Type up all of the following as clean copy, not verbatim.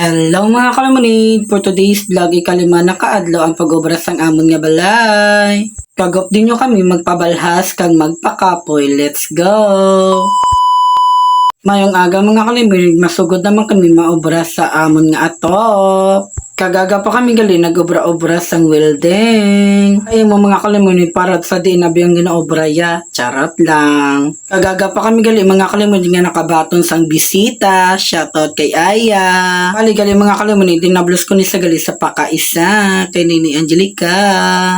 Hello mga kalamunid! For today's vlog, ikalima na kaadlaw ang pag-obras sang amon nga balay. Kagop din nyo kami magpabalhas kang magpakapoy. Let's go! Mayong aga mga kalamunid, masugod naman kami maobras sa amon nga ato. Kagaga pa kami gali nag-obra-obra sang welding. Ay mo mga kalimunid para sa di na biyang ginaobra ya. Charot lang. Kagaga pa kami gali mga kalimunid nga nakabaton sang bisita. Shoutout kay Aya. Bali gali mga kalimunid dinablos ko ni sa gali sa pakaisa kay Nini Angelica.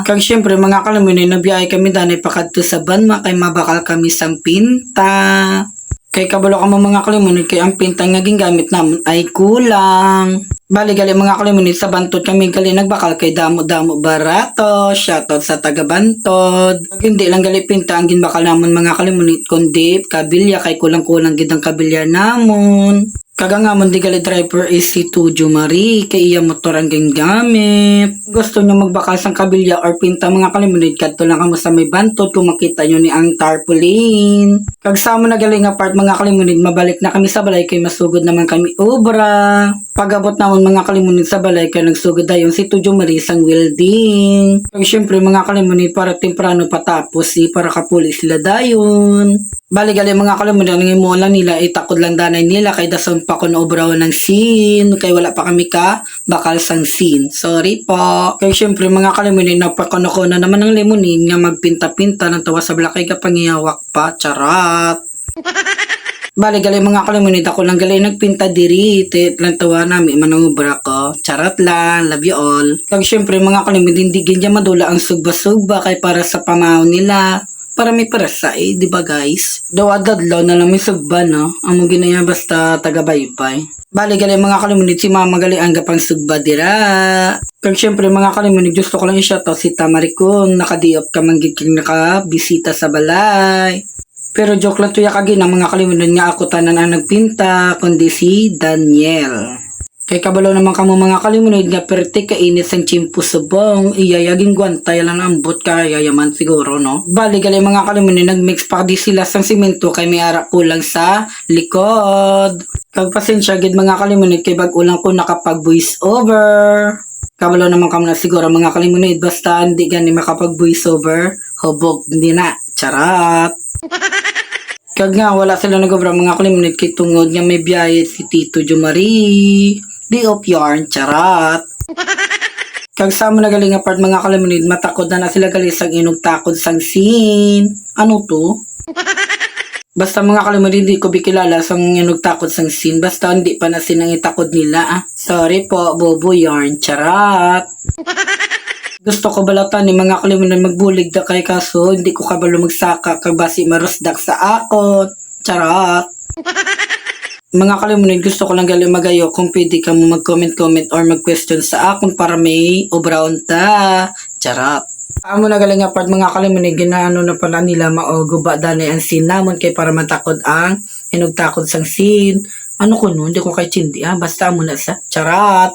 Kag syempre mga kalimunid nabiyay kami danay pakadto sa banma kay mabakal kami sang pinta. Kay kabalo ka mga kalimunid kay ang pinta nga gingamit namon ay kulang. Bali gali mga kalimunid sa bantod kami gali nagbakal kay damo-damo barato. Shoutout sa taga bantod. Kag hindi lang gali pinta ang ginbakal namon mga kalimunid kundi kabilya kay kulang-kulang gid ang kabilya namon. Kagangamon di gali driver is si Tujo Marie kay iya motor ang gingamit. Gusto nyo magbakal sang kabilya or pinta mga kalimunid kadto lang kamo sa may bantod kung makita nyo ni ang tarpaulin. Kag sa mo na gali nga part mga kalimunid mabalik na kami sa balay kay masugod naman kami obra. Pagabot namon mga kalimunid sa balay kay nagsugod dayon si Tujo Marie sang welding. Kag syempre mga kalimunid para temprano patapos para kapuli sila dayon. Bali gali mga kalimunid ang imulan nila itakod lang danay nila kay dason pa ko naobraw ng scene kay wala pa kami ka bakal sang scene. Sorry po. Kay syempre mga kalimunid napakono ko na naman ng limunin nga magpinta-pinta ng tawa sa balakay ka pangiyawak pa. Charat. Bali gali mga kalimunid ako lang gali nagpinta diri tit lang tawa nami manangubra ko. Charot lang, love you all. Kag syempre mga kalimunid hindi ganya madula ang sugba-sugba kay para sa pamaw nila. Para may parasa di ba guys? Daw-adadlaw na lang may sugba no? Amo ginaya basta taga-baybay. Bali gali mga kalimunid si mama gali ang gapang sugba dira. Kag syempre mga kalimunid gusto ko lang i-shoutout si Tamaricon nakadiop ka manggiging nakabisita sa balay. Pero joke lang tuya kagi ng mga kalimunid nga ako tanan ang nagpinta kundi si Daniel. Kay kabalo naman kamo mga kalimunid nga perte kainit sang chimpo subong iyayaging gwantay lang ambot kaya yaman siguro no. Bali gali mga kalimunid nagmix pa di sila sang simento kay may ara kulang sa likod. Kag pasensya gid mga kalimunid kay bag-ulang ko nakapag voice over. Kabalo naman kamo na siguro mga kalimunid basta hindi gani makapag voice over hubog hindi na. Charat. Kag nga wala sila nagobra mga kalimunid kay tungod nga may biyahe si Tito Jumari. Di of yarn, charat. Kag sa mo na galing nga part mga kalimunid matakod na sila gali sang inugtakod sang scene. Ano to? Basta mga kalimunid hindi ko bikilala sang inugtakod sang scene basta hindi pa na sinang itakod nila Sorry po, bobo yarn, charat. Gusto ko balatan ni mga kalimunid magbulig da kay kaso hindi ko kabalo magsaka kag basi marusdak sa akon. Charat. Mga kalimunid gusto ko lang gali magayo kung pwede ka mo mag-comment or mag-question sa akon para may obraon ta. Charat. Amo na galing nga part mga kalimunid ginaano na pala nila maoguba danay ang scene namon kay para matakod ang hinugtakod sang scene. Ano ko no? Hindi ko kay chindi basta amo na sa. Charat.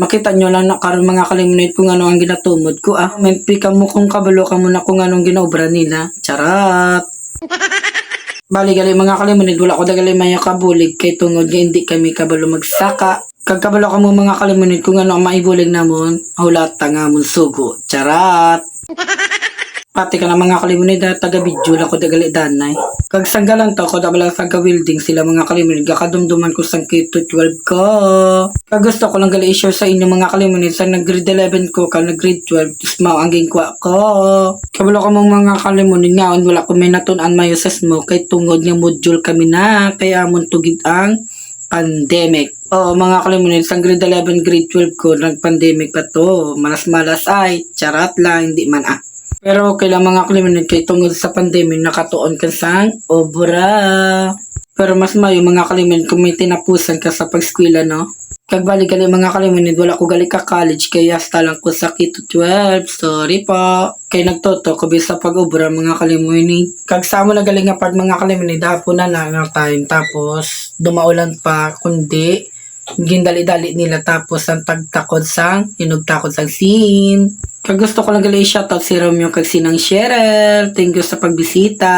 Makita nyo lang na karon mga kalimunid kung ano ang ginatumod ko May pika mo kung kabalo ka muna kung anong ginaobra nila. Charat. Bali gali mga kalimunid wala ko dagali maya kabulig kay tungod nga hindi kami kabalo magsaka. Kag kabalo ka mo mga kalimunid kung ano ang maibulig namon hulat nga mon sugo. Charat. Pati ka na mga kalimunid taga video lang ko dagali danay. Kag sanggalan to ko dabala sa welding sila mga kalimunid kakadumduman ko sang K-12 ko. Kag gusto ko lang gali i-share sa inyo mga kalimunid sa nag-grade 11 ko kag nag-grade 12 tusmaw ang gingkwa ko. Kabalo ka mong mga kalimunid nga wala ko may natun-an mayo sa mo kay tungod nga module kami na kaya amon tugid ang pandemic. Mga kalimunid sa grade 11 grade 12 ko nag-pandemic pa to. Malas-malas ay charat lang hindi man Pero okay lang mga kalimunid kay tungod sa pandemic nakatuon ka sang obra. Pero mas mayo mga kalimunid kung may tinapusan ka sa pag-eskwela no. Kag bali gali mga kalimunid wala ko gali ka college kaya hasta lang ko sa K-12. Sorry po. Kay nagtoto ko bisa pag-obra mga kalimunid. Kag sa mo na gali nga part mga kalimunid hapon na nga time tapos dumaulan pa kundi gindali-dali nila tapos ang tagtakod sang hinugtakod sang scene. Kag gusto ko lang gali i-shoutout si Romeo kag sinang Cheryl. Thank you sa pagbisita.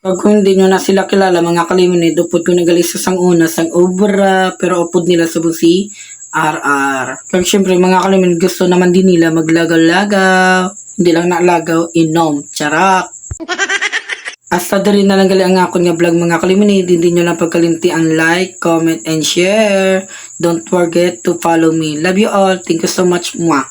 Pag kung hindi nyo na sila kilala, mga kalimunid, upod ko nagali sa sang una, sang obra, pero upod nila sa si RR. Kag syempre, mga kalimunid, gusto naman din nila maglagaw-lagaw. Hindi lang nalagaw, inom, charak. Hasta diri na lang gali ang akon nga vlog, mga kalimunid. Hindi nyo lang pagkalimti ang like, comment, and share. Don't forget to follow me. Love you all. Thank you so much. Mwah.